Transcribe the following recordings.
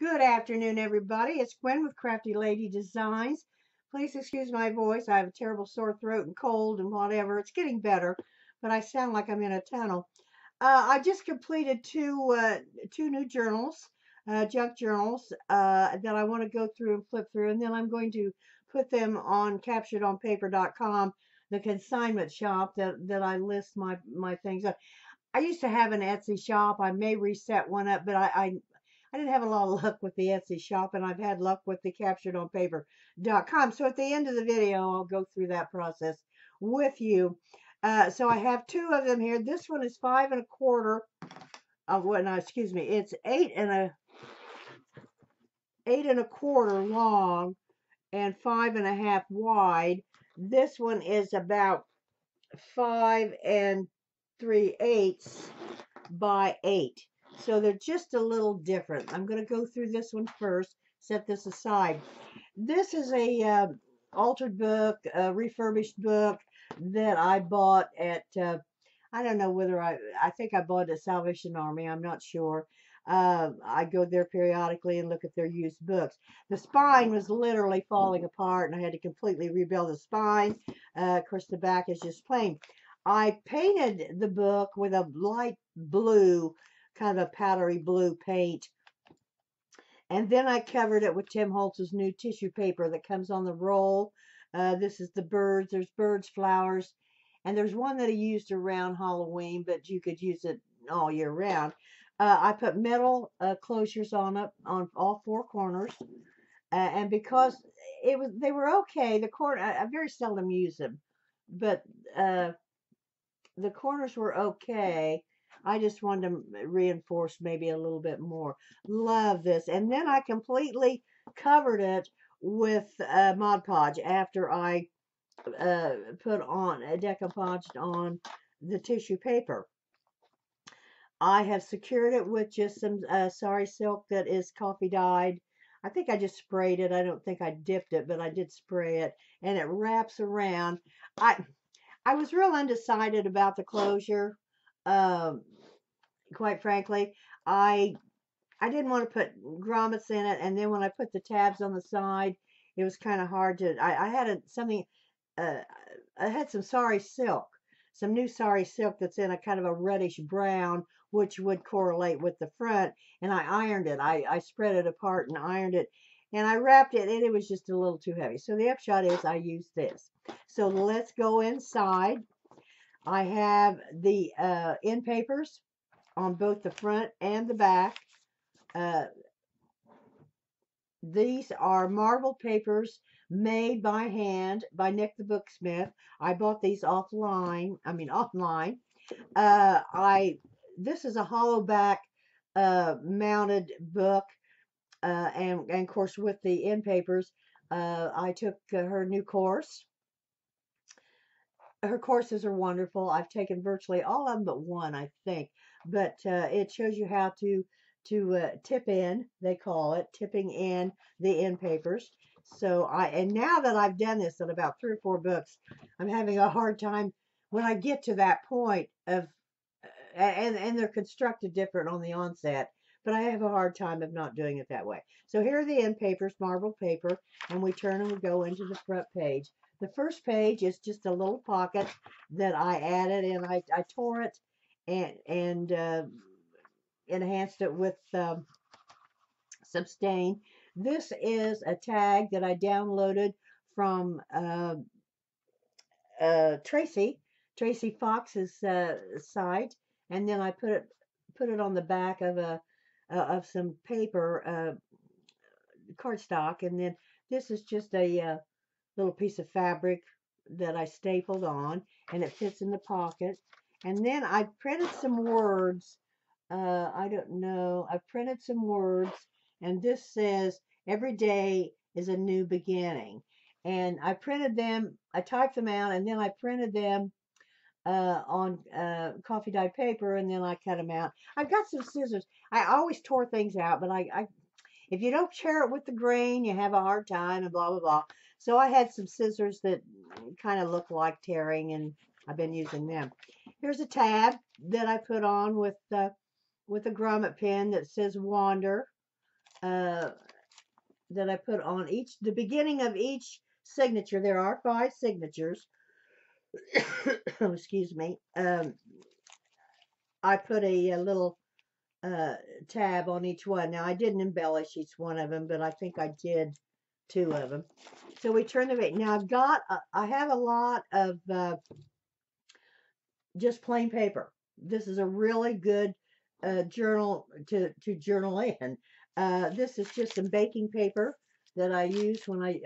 Good afternoon, everybody. It's Gwen with Crafty Lady Designs. Please excuse my voice. I have a terrible sore throat and cold and whatever. It's getting better, but I sound like I'm in a tunnel. I just completed two new journals, junk journals, that I want to go through and flip through, and then I'm going to put them on capturedonpaper.com, the consignment shop that I list my things on. I used to have an Etsy shop. I may reset one up, but I didn't have a lot of luck with the Etsy shop, and I've had luck with the capturedonpaper.com. So at the end of the video, I'll go through that process with you. So I have two of them here. This one is 5 1/4 of what? No, excuse me. It's 8 1/4 long and 5 1/2 wide. This one is about 5 3/8 by 8. So they're just a little different. I'm going to go through this one first, set this aside. This is a altered book, a refurbished book that I bought at, I don't know whether I think I bought it at Salvation Army. I'm not sure. I go there periodically and look at their used books. The spine was literally falling apart, and I had to completely rebuild the spine. Of course, the back is just plain. I painted the book with a light blue, kind of a powdery blue paint. And then I covered it with Tim Holtz's new tissue paper that comes on the roll. This is the birds. There's birds, flowers, and there's one that I used around Halloween, but you could use it all year round. I put metal closures on it on all four corners, and because they were okay. The corner I very seldom use them, but the corners were okay. I just wanted to reinforce maybe a little bit more. Love this. And then I completely covered it with Mod Podge after I put on decoupaged on the tissue paper. I have secured it with just some sari silk that is coffee dyed. I think I just sprayed it. I don't think I dipped it, but I did spray it, and it wraps around. I was real undecided about the closure. Um, quite frankly, I I didn't want to put grommets in it, and then when I put the tabs on the side, it was kind of hard to. I had something. Uh, I had some sari silk, some new sari silk that's in a kind of a reddish brown, which would correlate with the front, and I ironed it. I spread it apart and ironed it, and I wrapped it, and it was just a little too heavy. So the upshot is I used this. So let's go inside. I have the end papers on both the front and the back. Uh, these are marble papers made by hand by Nick the Booksmith. I bought these offline. I mean online. I This is a hollow back mounted book, and of course with the end papers. I took her new course. Her courses are wonderful. I've taken virtually all of them but one, I think. But it shows you how to tip in, they call it, tipping in the end papers. So and now that I've done this in about 3 or 4 books, I'm having a hard time when I get to that point of, and they're constructed different on the onset, but I have a hard time of not doing it that way. So here are the end papers, marble paper, and we turn and we go into the front page. The first page is just a little pocket that I added, and I tore it and enhanced it with some stain. This is a tag that I downloaded from Tracy Fox's site, and then I put it on the back of of some paper, cardstock, and then this is just a little piece of fabric that I stapled on, and it fits in the pocket. And then I printed some words. I don't know. I printed some words, and this says, "Every day is a new beginning." And I printed them, I typed them out, and then I printed them on coffee dyed paper, and then I cut them out. I've got some scissors. I always tore things out, but if you don't share it with the grain, you have a hard time, and blah blah blah. So I had some scissors that kind of look like tearing, and I've been using them. Here's a tab that I put on with a grommet pin that says Wander. that I put on the beginning of each signature. There are 5 signatures. Oh, excuse me. I put a little uh, tab on each one. Now, I didn't embellish each one of them, but I think I did 2 of them. So we turn the page. Now, I have a lot of just plain paper. This is a really good journal to journal in. This is just some baking paper that I use when I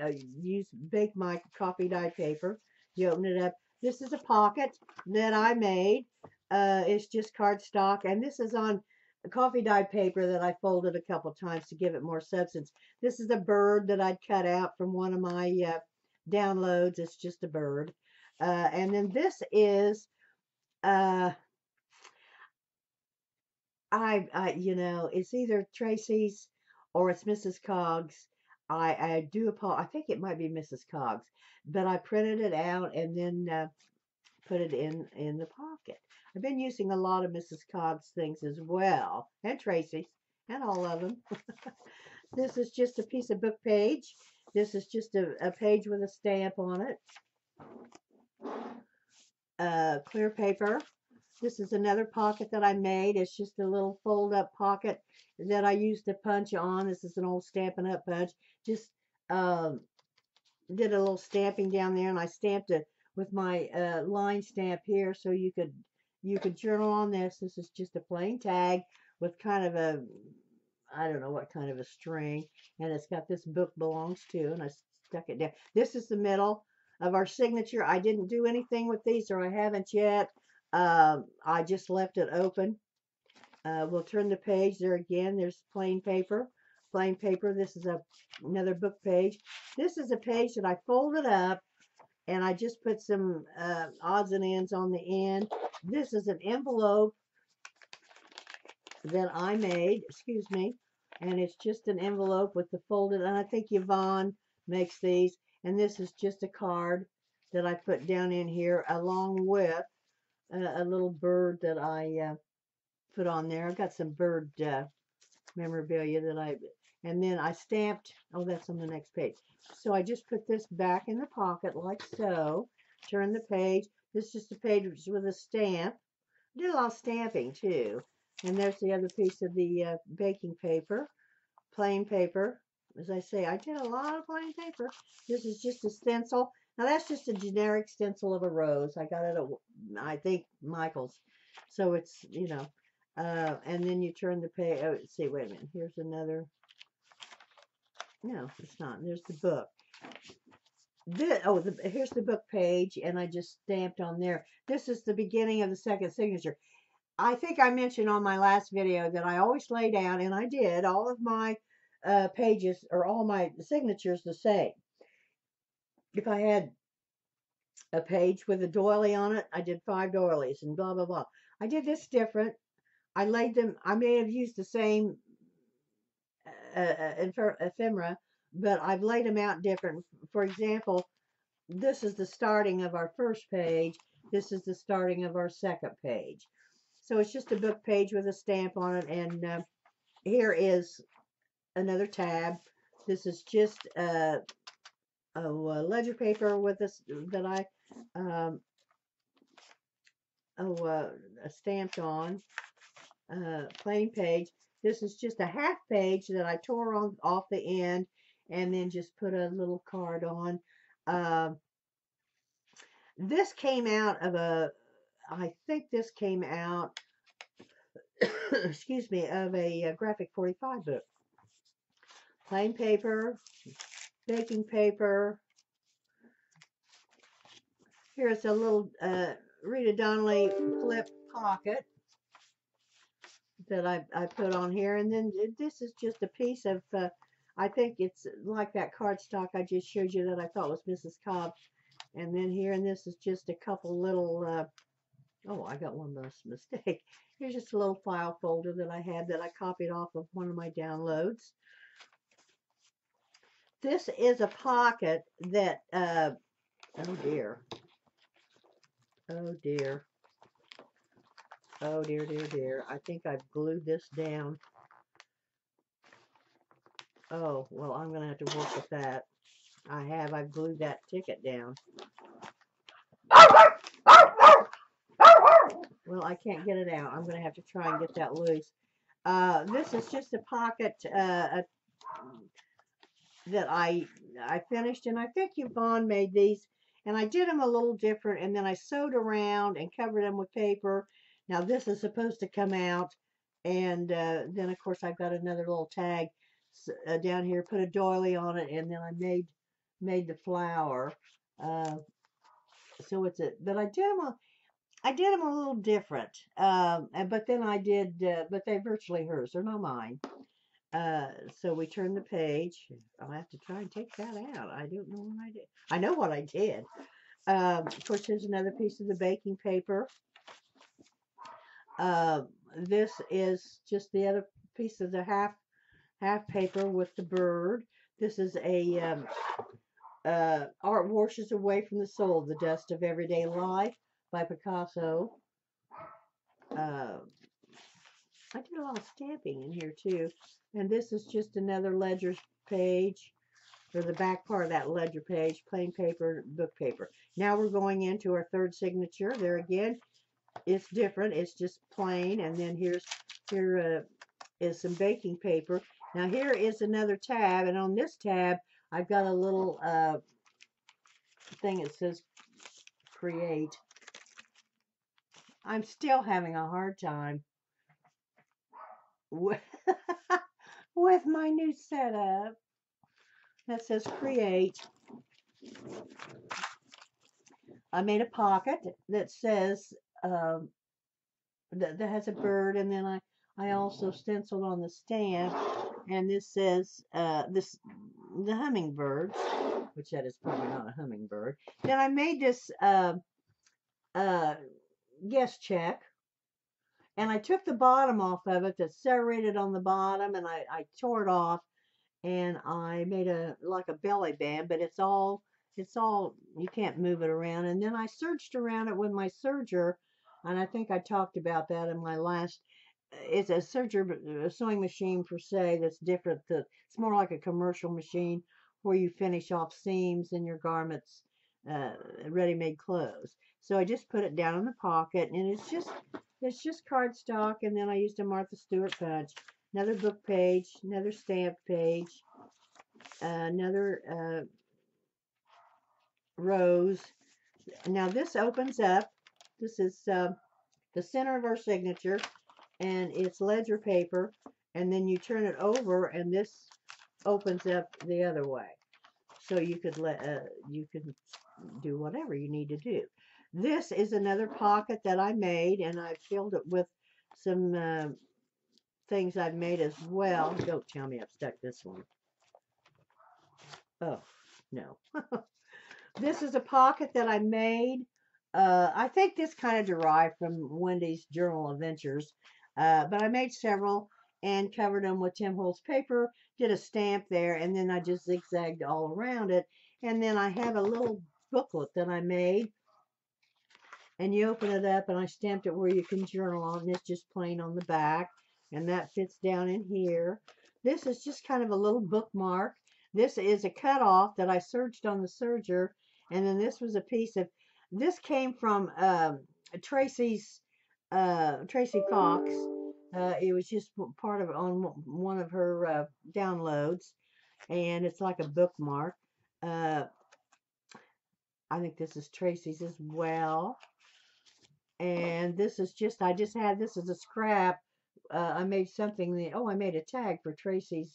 bake my coffee dye paper. You open it up. This is a pocket that I made. It's just cardstock, and this is on coffee dyed paper that I folded a couple times to give it more substance. This is a bird that I'd cut out from one of my downloads. It's just a bird. And then this is uh, it's either Tracy's or it's Mrs. Coggs. I think it might be Mrs. Coggs, but I printed it out and then put it in the pocket. I've been using a lot of Mrs. Coggs things as well, and Tracy's, and all of them. This is just a piece of book page. This is just a page with a stamp on it. Clear paper. This is another pocket that I made. It's just a little fold-up pocket that I used to punch on. This is an old Stampin' Up! Punch. Just did a little stamping down there, and I stamped it with my line stamp here, so you could journal on this. This is just a plain tag with kind of a, I don't know what kind of a string, and it's got this book belongs to, and I stuck it down. This is the middle of our signature. I didn't do anything with these, or I haven't yet. I just left it open. We'll turn the page there again. There's plain paper. Plain paper. This is another book page. This is a page that I folded up, and I just put some odds and ends on the end. This is an envelope that I made. Excuse me. And it's just an envelope with the folded, and I think Yvonne makes these. And this is just a card that I put down in here along with a little bird that I put on there. I've got some bird memorabilia and then I stamped, oh, that's on the next page. So I just put this back in the pocket like so. Turn the page. This is just a page with a stamp. I did a lot of stamping too. And there's the other piece of the baking paper. Plain paper. As I say, I did a lot of plain paper. This is just a stencil. Now that's just a generic stencil of a rose. I got it at, I think, Michael's. So it's, and then you turn the page. Oh, see, wait a minute. Here's another. No, it's not. There's the book. Here's the book page, and I just stamped on there. This is the beginning of the second signature. I think I mentioned on my last video that I always lay down, and I did, all of my pages or all my signatures the same. If I had a page with a doily on it, I did 5 doilies and blah, blah, blah. I did this different. I laid them, I may have used the same ephemera, but I've laid them out different. For example, this is the starting of our first page. This is the starting of our second page. So it's just a book page with a stamp on it, and here is another tab. This is just ledger paper with this that I stamped on. Plain page. This is just a half page that I tore off the end and then just put a little card on. This came out of I think this came out, excuse me, of a graphic 45 book. Plain paper, baking paper. Here's a little Rita Donnelly flip pocket that I put on here, and then this is just a piece of I think it's like that cardstock I just showed you that I thought was Mrs. Cobb. And then here, and this is just a couple little oh, I got one mistake. Here's just a little file folder that I had that I copied off of one of my downloads. This is a pocket that oh dear, oh dear, oh dear, dear, dear. I think I've glued this down. Oh, well, I'm going to have to work with that. I've glued that ticket down. Well, I can't get it out. I'm going to have to try and get that loose. This is just a pocket that I finished, and I think Yvonne made these, and I did them a little different, and then I sewed around and covered them with paper. Now this is supposed to come out, and then of course I've got another little tag down here, put a doily on it, and then I made the flower. Uh, so it's a, but I did them a little different. But then but they're virtually hers. They're not mine. So we turn the page. I'll have to try and take that out. I don't know what I did. I know what I did. Of course, here's another piece of the baking paper. This is just the other piece of the half paper with the bird. This is a Art Washes Away from the Soul, the Dust of Everyday Life by Picasso. I did a lot of stamping in here too. And this is just another ledger page, or the back part of that ledger page, plain paper, book paper. Now we're going into our third signature. There again, it's different. It's just plain. And then here is some baking paper. Now here is another tab, and on this tab, I've got a little thing that says create. I'm still having a hard time with with my new setup that says create. I made a pocket that says that has a bird, and then I also stenciled on the stamp, and this says the hummingbird, which that is probably not a hummingbird. Then I made this guest check, and I took the bottom off of it that's serrated on the bottom, and I tore it off, and I made like a belly band, but it's all you can't move it around. And then I serged around it with my serger, and I think I talked about that in my last. It's a serger, a sewing machine per se that's different. It's more like a commercial machine where you finish off seams in your garments, ready-made clothes. So I just put it down in the pocket, and it's just cardstock, and then I used a Martha Stewart punch. Another book page, another stamp page, another rose. Now this opens up. This is the center of our signature, and it's ledger paper, and then you turn it over, and this opens up the other way. So you could do whatever you need to do. This is another pocket that I made, and I filled it with some things I've made as well. Don't tell me I've stuck this one. Oh, no. This is a pocket that I made. I think this kind of derived from Wendy's Journal Adventures, but I made several and covered them with Tim Holtz paper, did a stamp there, and then I just zigzagged all around it. And then I have a little booklet that I made, and you open it up, and I stamped it where you can journal on, and it's just plain on the back, and that fits down in here. This is just kind of a little bookmark. This is a cutoff that I serged on the serger, and then this was a piece of, this came from Tracy Fox. It was just part of on one of her downloads, and it's like a bookmark. I think this is Tracy's as well. And this is just, I just had this as a scrap. I made something, I made a tag for Tracy's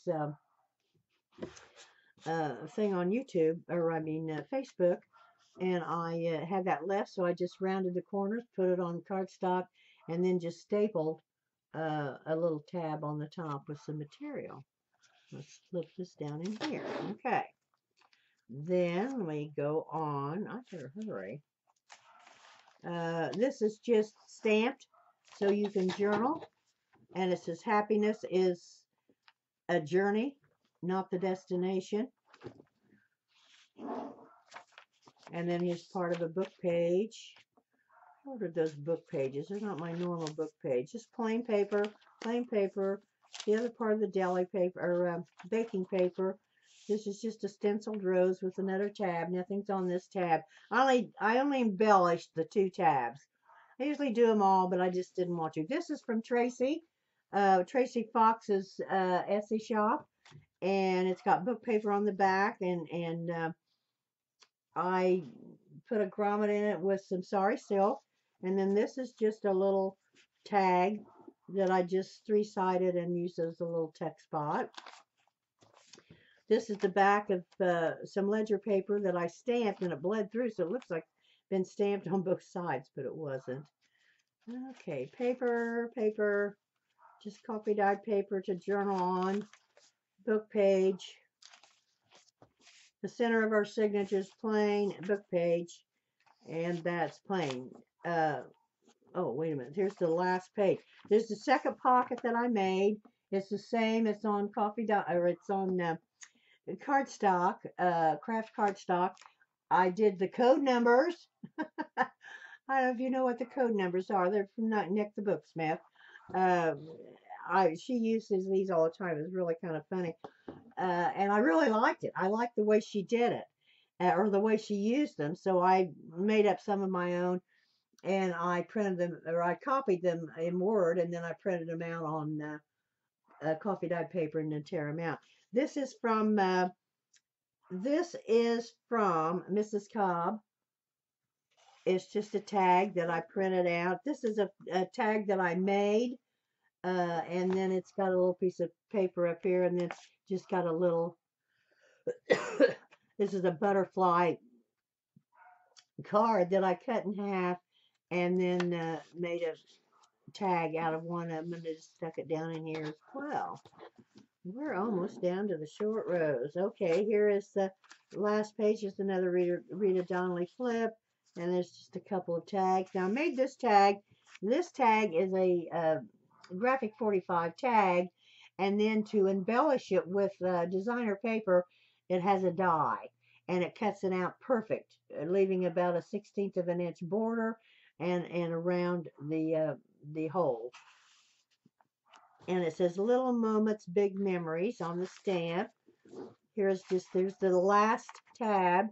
thing on YouTube, or I mean Facebook, and I had that left, so I just rounded the corners, put it on cardstock, and then just stapled a little tab on the top with some material. Let's flip this down in here. Okay. Then we go on. I better hurry. This is just stamped so you can journal, and it says happiness is a journey, not the destination. And then here's part of a book page. What are those book pages? They're not my normal book page. Just plain paper, the other part of the deli paper, or baking paper. This is just a stenciled rose with another tab. Nothing's on this tab. I only embellished the 2 tabs. I usually do them all, but I just didn't want to. This is from Tracy, Tracy Fox's Etsy shop, and it's got book paper on the back, and I put a grommet in it with some sari silk, and then this is just a little tag that I just 3-sided and used as a little text spot. This is the back of some ledger paper that I stamped, and it bled through, so it looks like it's been stamped on both sides, but it wasn't. Okay, paper, just coffee dyed paper to journal on, book page. The center of our signature is plain, book page, and that's plain. Oh, wait a minute. Here's the last page. There's the second pocket that I made. It's the same. It's on it's on cardstock, craft cardstock. I did the code numbers. I don't know if you know what the code numbers are. They're from Nick the Booksmith. She uses these all the time. It's really kind of funny. And I really liked it. I liked the way she did it, or the way she used them. So I made up some of my own, and I printed them, or I copied them in Word, and then I printed them out on coffee dyed paper and then tear them out. This is from Mrs. Cobb. It's just a tag that I printed out. This is a tag that I made, and then it's got a little piece of paper up here, and then just got a little. This is a butterfly card that I cut in half, and then made a tag out of one of them, and just stuck it down in here as well. We're almost down to the short rows. Okay, here is the last page. Just another Rita Donnelly flip, and there's just a couple of tags. Now I made this tag. This tag is a graphic 45 tag, and then to embellish it with designer paper, it has a die, and it cuts it out perfect, leaving about a 1/16 of an inch border and around the hole. And it says little moments, big memories on the stamp. There's the last tab.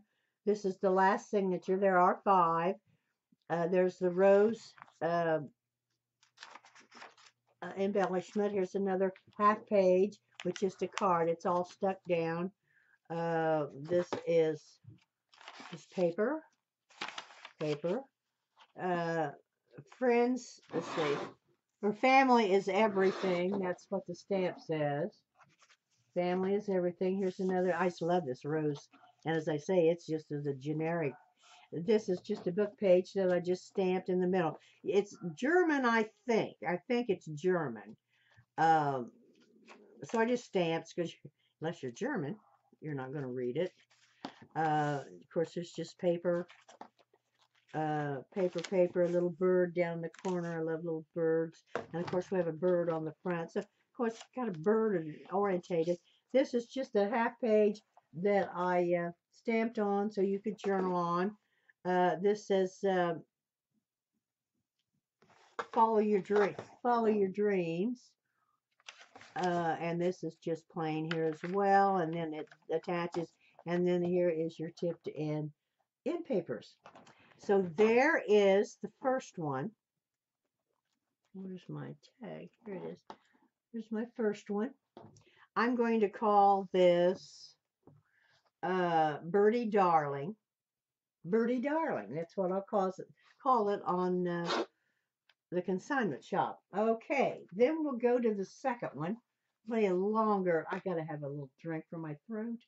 This is the last signature. There are 5. There's the rose embellishment. Here's another half page with just a card. It's all stuck down. This is just paper. Friends, let's see. Her family is everything. That's what the stamp says. Family is everything. Here's another. I just love this rose. And as I say, it's just as a generic. This is just a book page that I just stamped in the middle. It's German, I think. I think it's German. So I just stamped, because unless you're German, you're not going to read it. Of course, there's just paper. Paper, a little bird down in the corner. I love little birds. And of course we have a bird on the front. So of course got a bird orientated. This is just a half page that I stamped on so you could journal on. This says follow your dreams. And this is just plain here as well, and then it attaches, and then here is your tip to end papers. So there is the first one. Where's my tag? Here it is. Here's my first one. I'm going to call this Birdie Darling. Birdie Darling. That's what I'll call it on the consignment shop. Okay, then we'll go to the second one. Play a longer. I gotta have a little drink for my throat.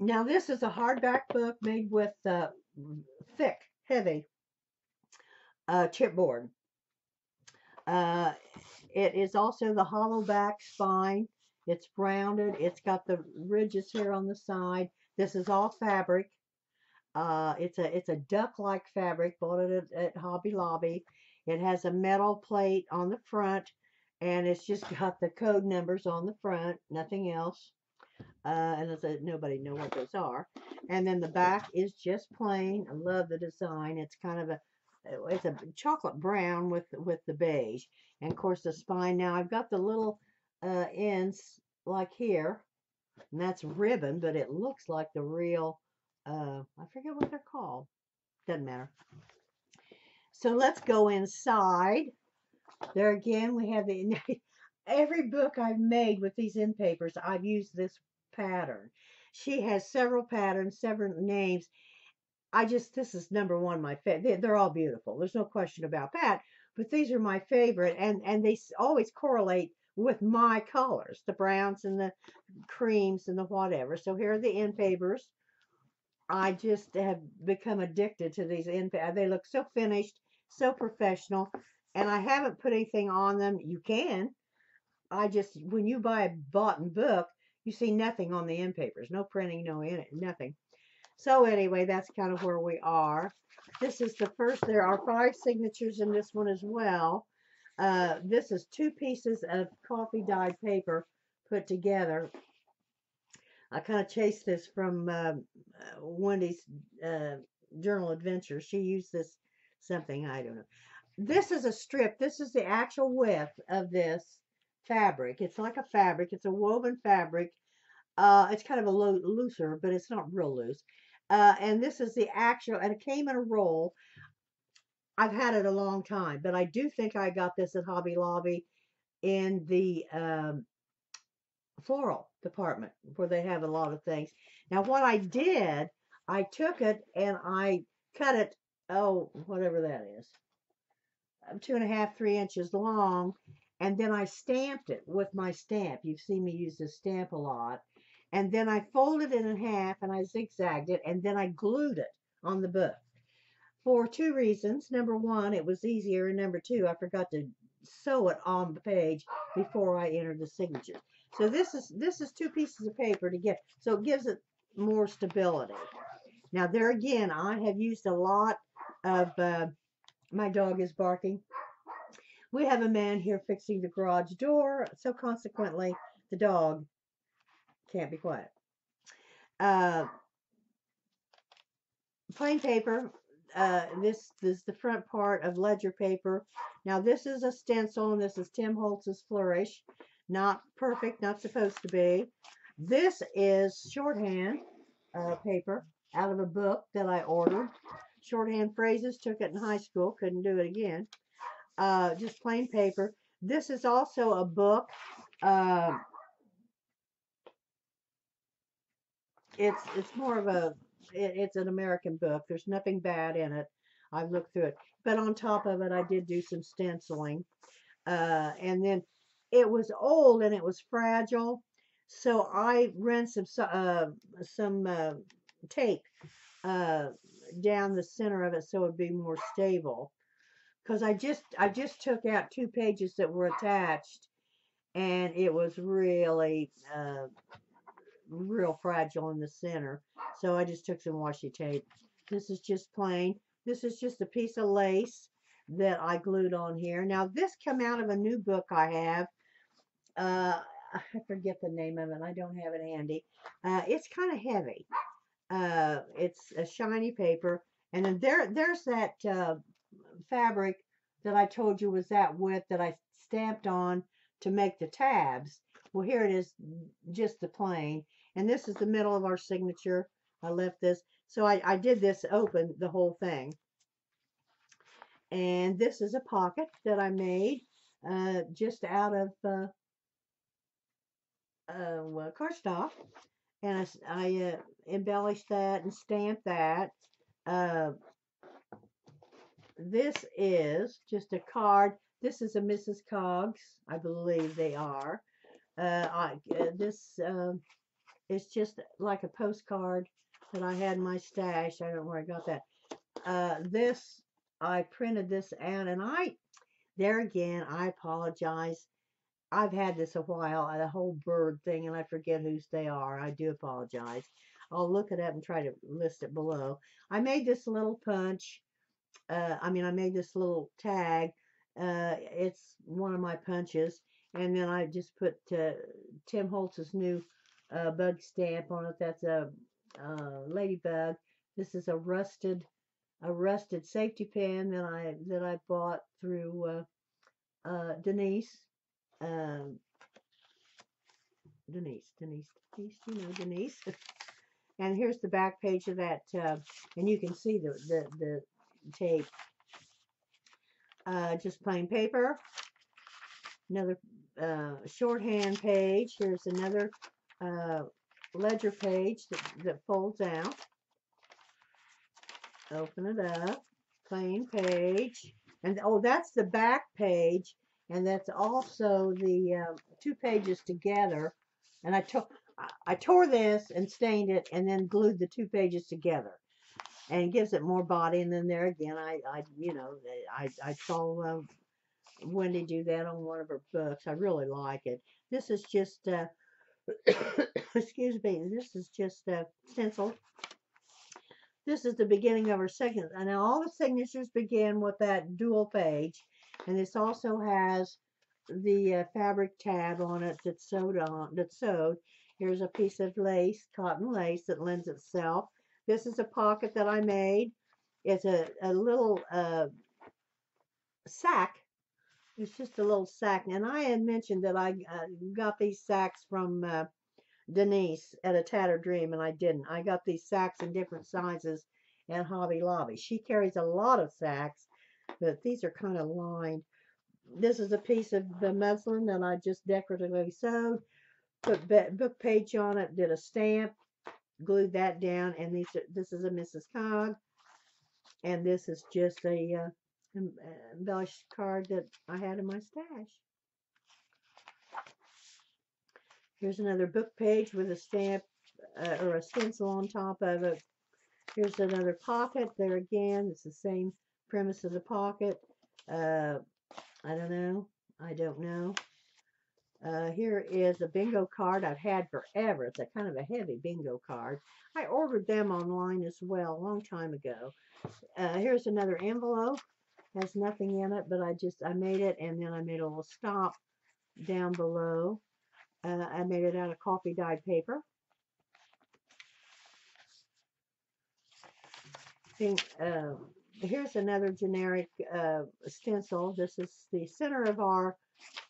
Now this is a hardback book made with thick, heavy chipboard. It is also the hollow back spine. It's rounded. It's got the ridges here on the side. This is all fabric. It's a duck-like fabric. Bought it at Hobby Lobby. It has a metal plate on the front, and it's just got the code numbers on the front. Nothing else. And nobody know what those are. And then the back is just plain. I love the design. It's kind of it's a chocolate brown with the beige, and of course the spine. Now I've got the little ends like here, and that's ribbon, but it looks like the real. I forget what they're called. Doesn't matter. So let's go inside. There again, we have the every book I've made with these end papers, I've used this pattern. She has several patterns, several names. This is number one, my favorite. They're all beautiful. There's no question about that. But these are my favorite, and they always correlate with my colors, the browns and the creams and the whatever. So here are the end papers. I just have become addicted to these end papers. They look so finished, so professional, and I haven't put anything on them. You can. When you buy a bought book, you see nothing on the end papers. No printing, no in it, nothing. So anyway, that's kind of where we are. This is the first. There are 5 signatures in this one as well. This is 2 pieces of coffee dyed paper put together. I kind of chased this from Wendy's Journal Adventures. She used this something, I don't know. This is a strip. This is the actual width of this fabric. It's like a fabric. It's a woven fabric. It's kind of a looser, but it's not real loose. And this is the actual, and it came in a roll. I've had it a long time, but I do think I got this at Hobby Lobby in the floral department where they have a lot of things. Now, what I did, I took it and I cut it, oh, whatever that is, 2.5, 3 inches long, and then I stamped it with my stamp. You've seen me use this stamp a lot. And then I folded it in half and I zigzagged it, and then I glued it on the book for 2 reasons. Number one, it was easier, and number 2, I forgot to sew it on the page before I entered the signature. So this is 2 pieces of paper to get, so it gives it more stability. Now there again, I have used a lot of, my dog is barking. We have a man here fixing the garage door, so consequently the dog can't be quiet. Plain paper. This is the front part of ledger paper. Now this is a stencil, and this is Tim Holtz's Flourish. Not perfect, not supposed to be. This is shorthand paper out of a book that I ordered. Shorthand phrases, took it in high school, couldn't do it again. Just plain paper. This is also a book. It's more of it's an American book. There's nothing bad in it. I've looked through it, but on top of it, I did do some stenciling, and then it was old and it was fragile, so I ran some tape down the center of it so it'd be more stable. Because I just took out 2 pages that were attached, and it was really real fragile in the center. So I just took some washi tape. This is just plain. This is just a piece of lace that I glued on here. Now this came out of a new book I have. I forget the name of it. I don't have it handy. It's kind of heavy. It's a shiny paper. And then there's that fabric that I told you was that width that I stamped on to make the tabs. Well, here it is, just the plain. And this is the middle of our signature. I left this. So I did this open, the whole thing. And this is a pocket that I made just out of cardstock. And I embellished that and stamped that. This is just a card. This is a Mrs. Coggs. I believe they are. This is just like a postcard that I had in my stash. I don't know where I got that. This, I printed this out, and there again, I apologize. I've had this a while, the whole bird thing, and I forget whose they are. I do apologize. I'll look it up and try to list it below. I made this little punch. I made this little tag. It's one of my punches. And then I just put Tim Holtz's new bug stamp on it. That's a ladybug. This is a rusted a rusted safety pin that I bought through Denise. Um, Denise, you know Denise. And here's the back page of that, and you can see the tape. Just plain paper. Another shorthand page. Here's another ledger page that folds out. Open it up. Plain page. And oh, that's the back page. And that's also the 2 pages together. And I tore this and stained it and then glued the 2 pages together. And it gives it more body. And then there again, I saw Wendy do that on one of her books. I really like it. This is just, excuse me, this is just stencil. This is the beginning of her signature. And now all the signatures begin with that dual page. And this also has the fabric tab on it that's sewed. Here's a piece of lace, cotton lace that lends itself. This is a pocket that I made. It's a little sack. It's just a little sack. And I had mentioned that I got these sacks from Denise at A Tattered Dream, and I didn't. I got these sacks in different sizes at Hobby Lobby. She carries a lot of sacks, but these are kind of lined. This is a piece of the muslin that I just decoratively sewed. Put book page on it, did a stamp, glued that down, and this is a Mrs. Cog, and this is just a embellished card that I had in my stash. Here's another book page with a stamp or a stencil on top of it. Here's another pocket. There again, it's the same premise of the pocket. I don't know. Here is a bingo card I've had forever. It's a kind of a heavy bingo card. I ordered them online as well a long time ago. Here's another envelope. Has nothing in it, but I made it, and then I made a little stop down below. I made it out of coffee dyed paper. Here's another generic stencil. This is the center of our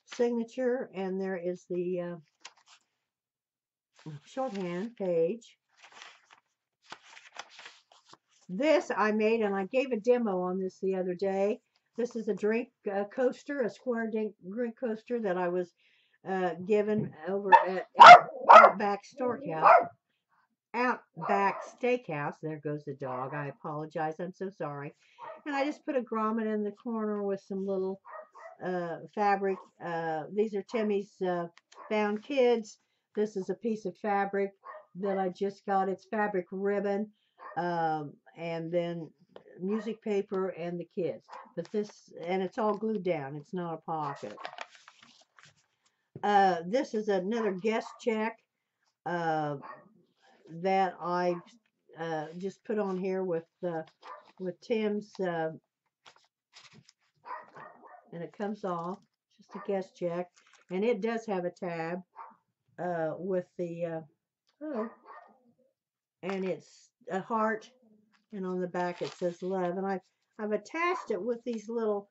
signature, and there is the shorthand page. This I made, and I gave a demo on this the other day. This is a drink coaster, a square drink coaster that I was given over at Outback Steakhouse. There goes the dog. I apologize. I'm so sorry. And I just put a grommet in the corner with some little fabric. These are Timmy's Found Kids. This is a piece of fabric that I just got. It's fabric ribbon, and then music paper and the kids. And it's all glued down. It's not a pocket. This is another guest check that I just put on here with Tim's, and it comes off. Just a guest check, and it does have a tab with the and it's a heart, and on the back it says love. And I've attached it with these little,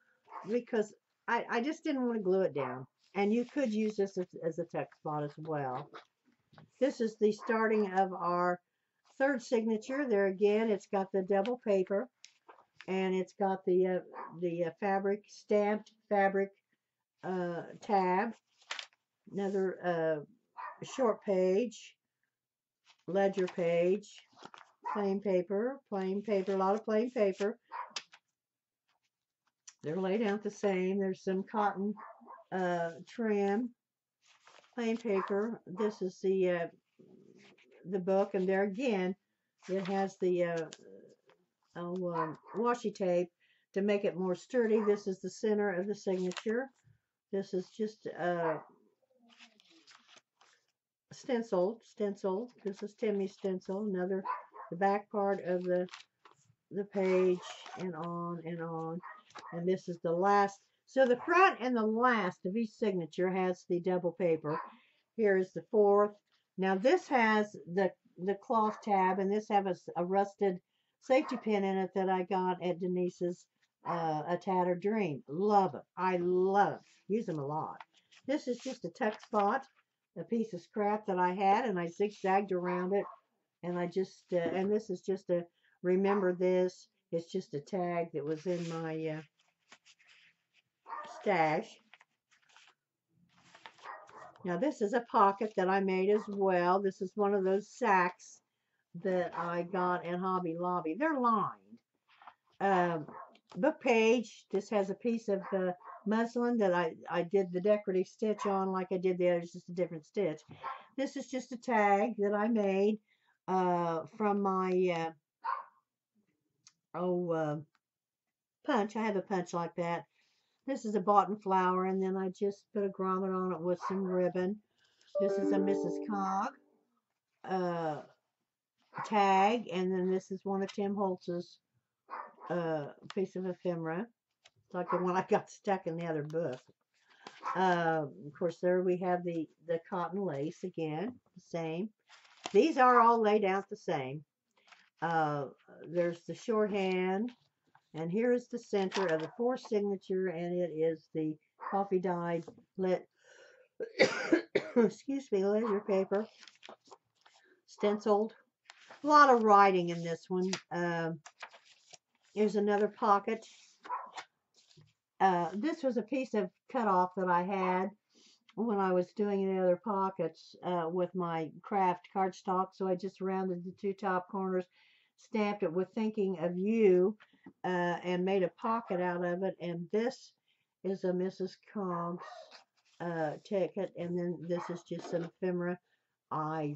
because I just didn't want to glue it down. And you could use this as a text spot as well. This is the starting of our third signature. There again, it's got the double paper, and it's got the fabric, stamped fabric tab. Another short page, ledger page, plain paper, a lot of plain paper. They're laid out the same. There's some cotton trim, plain paper. This is the book, and there again, it has the washi tape to make it more sturdy. This is the center of the signature. This is just stencil. This is Timmy's stencil. Another, the back part of the page, and on and on. And this is the last. So the front and the last of each signature has the double paper. Here is the fourth. Now this has the cloth tab, and this has a rusted safety pin in it that I got at Denise's A Tattered Dream. Love it. I love it. Use them a lot. This is just a tuck spot, a piece of scrap that I had, and I zigzagged around it. And I just, and this is just a, remember this. It's just a tag that was in my stash. Now this is a pocket that I made as well. This is one of those sacks that I got at Hobby Lobby. They're lined. Book page. This has a piece of muslin that I did the decorative stitch on like I did the others, just a different stitch. This is just a tag that I made from my punch. I have a punch like that. This is a boughten flower, and then I just put a grommet on it with some ribbon. This is a Mrs. Cog tag, and then this is one of Tim Holtz's piece of ephemera, like the one I got stuck in the other book. Of course, there we have the cotton lace again, the same. These are all laid out the same. There's the shorthand, and here is the center of the fourth signature, and it is the coffee dyed lit excuse me, leisure paper, stenciled. A lot of writing in this one. Here's another pocket. This was a piece of cutoff that I had when I was doing the other pockets with my craft cardstock. So I just rounded the two top corners, stamped it with thinking of you, and made a pocket out of it. And this is a Mrs. Cogg's ticket, and then this is just some ephemera. I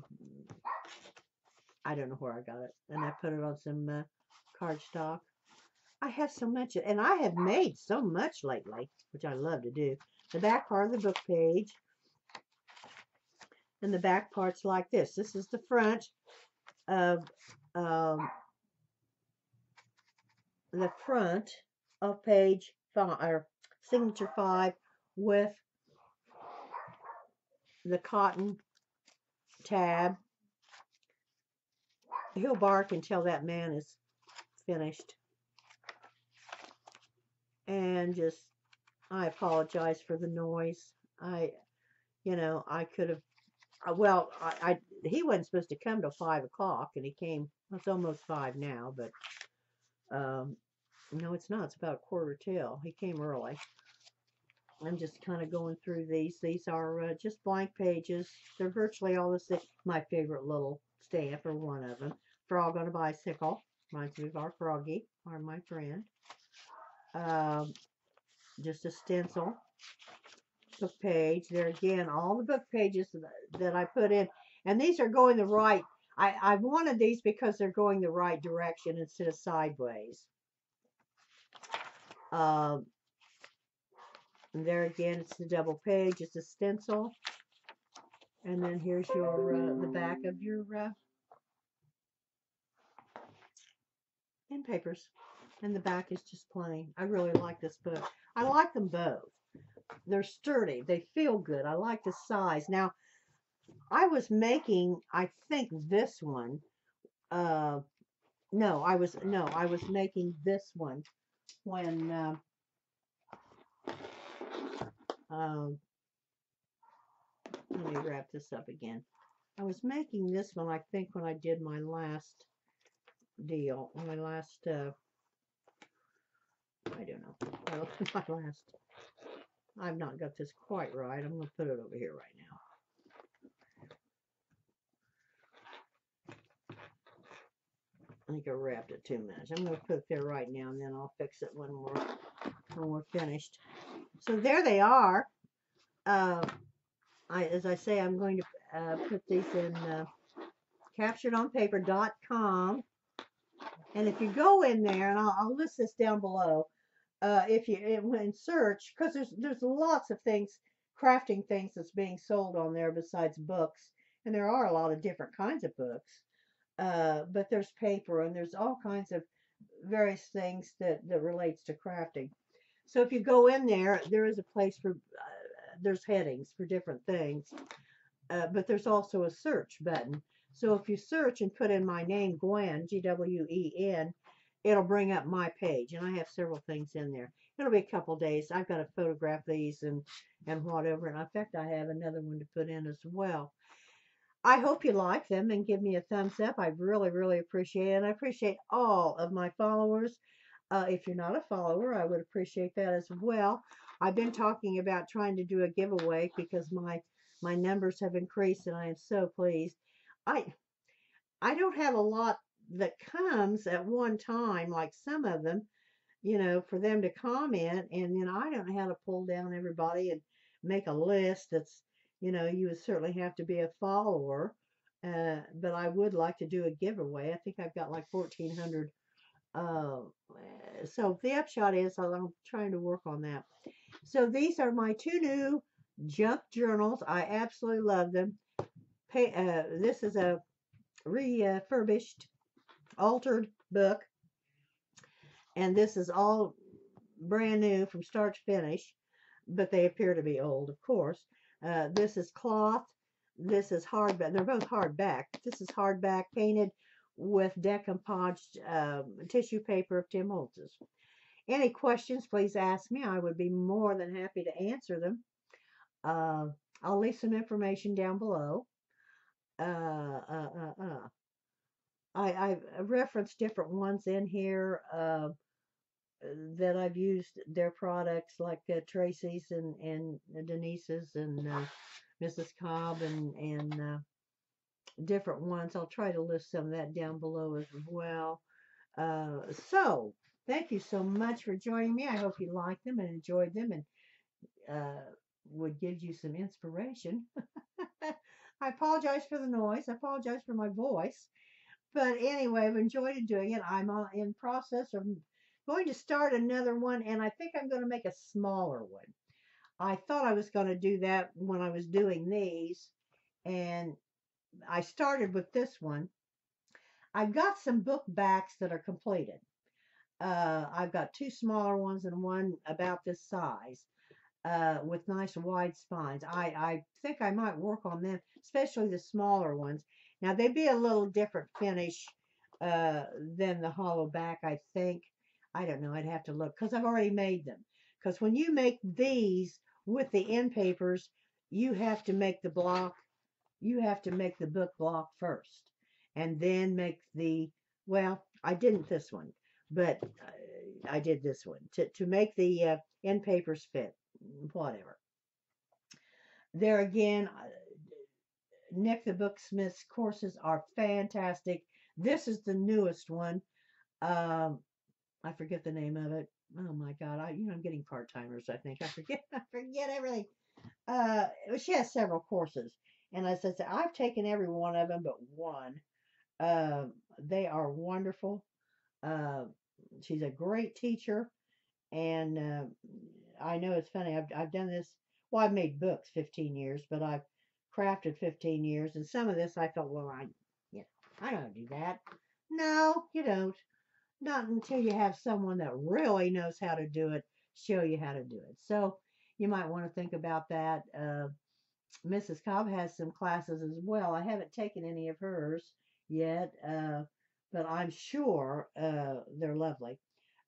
don't know where I got it, and I put it on some cardstock. I have so much, and I have made so much lately, which I love to do. The back part of the book page, and the back part's like this. This is the front of page 5, or signature 5, with the cotton tab. He'll bark until that man is finished. And just, I apologize for the noise. I could have, well, he wasn't supposed to come till 5 o'clock, and he came, it's almost 5 now, but, no, it's not. It's about 1/4 till. He came early. I'm just kind of going through these. These are just blank pages. They're virtually all the same. My favorite little stamp, or one of them. Frog on a Bicycle. Reminds me of our Froggy, or my friend. Just a stencil. Book page. There again, all the book pages that I put in. And these are going the right. I wanted these because they're going the right direction instead of sideways. And there again, it's the double page. It's a stencil. And then here's your the back of your end papers. And the back is just plain. I really like this book. I like them both. They're sturdy. They feel good. I like the size. Now, I was making, I think, this one. No, I was making this one when let me wrap this up again. I was making this one, I think, when I did my last deal, my last I don't know, my last, I've not got this quite right. I'm going to put it over here right now. I think I wrapped it too much. I'm going to put it there right now, and then I'll fix it when we're finished. So there they are. As I say, I'm going to put these in capturedonpaper.com. And if you go in there, and I'll list this down below, if you in search, because there's lots of things, crafting things that's being sold on there besides books, and there are a lot of different kinds of books. But there's paper, and there's all kinds of various things that relates to crafting. So if you go in there, there is a place for there's headings for different things, but there's also a search button. So if you search and put in my name, Gwen, Gwen, it'll bring up my page, and I have several things in there. It'll be a couple days. I've got to photograph these and whatever, and in fact, I have another one to put in as well. I hope you like them and give me a thumbs up. I really, really appreciate it, and I appreciate all of my followers. If you're not a follower, I would appreciate that as well. I've been talking about trying to do a giveaway because my numbers have increased, and I am so pleased. I I don't have a lot that comes at one time, like some of them, for them to comment, and then I don't know how to pull down everybody and make a list. You would certainly have to be a follower, but I would like to do a giveaway. I think I've got like 1,400. So the upshot is I'm trying to work on that. So these are my two new junk journals. I absolutely love them. This is a refurbished, altered book, and this is all brand new from start to finish, but they appear to be old, of course. This is cloth. This is hardback. They're both hardback. This is hardback painted with decoupaged tissue paper of Tim Holtz's. Any questions, please ask me. I would be more than happy to answer them. I'll leave some information down below. I've referenced different ones in here that I've used their products, like Tracy's and Denise's and Mrs. Cobb and different ones. I'll try to list some of that down below as well. So thank you so much for joining me. I hope you liked them and enjoyed them and would give you some inspiration. I apologize for the noise. I apologize for my voice. But anyway, I've enjoyed doing it. I'm in process of going to start another one, and I think I'm going to make a smaller one. I thought I was going to do that when I was doing these, and I started with this one. I've got some book backs that are completed. I've got two smaller ones and one about this size. With nice wide spines. I think I might work on them, especially the smaller ones. Now they'd be a little different finish than the hollow back, I think. I don't know. I'd have to look because I've already made them. Because when you make these with the end papers, you have to make the block. You have to make the book block first, and then make the. Well, I didn't this one, but I did this one to make the end papers fit. Whatever. There again, Nick the Booksmith's courses are fantastic. This is the newest one. Um, I forget the name of it. Oh my God, I'm getting part timers. I think I forget everything. She has several courses, and as I said, I've taken every one of them but one. They are wonderful. Uh, she's a great teacher, and I know it's funny. I've done this. Well, I've made books 15 years, but I've crafted 15 years, and some of this I thought, well, I don't do that. No, you don't. Not until you have someone that really knows how to do it, show you how to do it. So you might want to think about that. Mrs. Cobb has some classes as well. I haven't taken any of hers yet, but I'm sure they're lovely.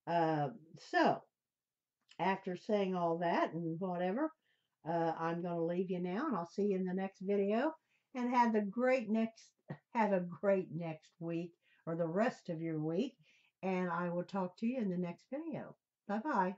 So after saying all that and whatever, I'm going to leave you now, and I'll see you in the next video. And have a great next week, or the rest of your week. And I will talk to you in the next video. Bye bye.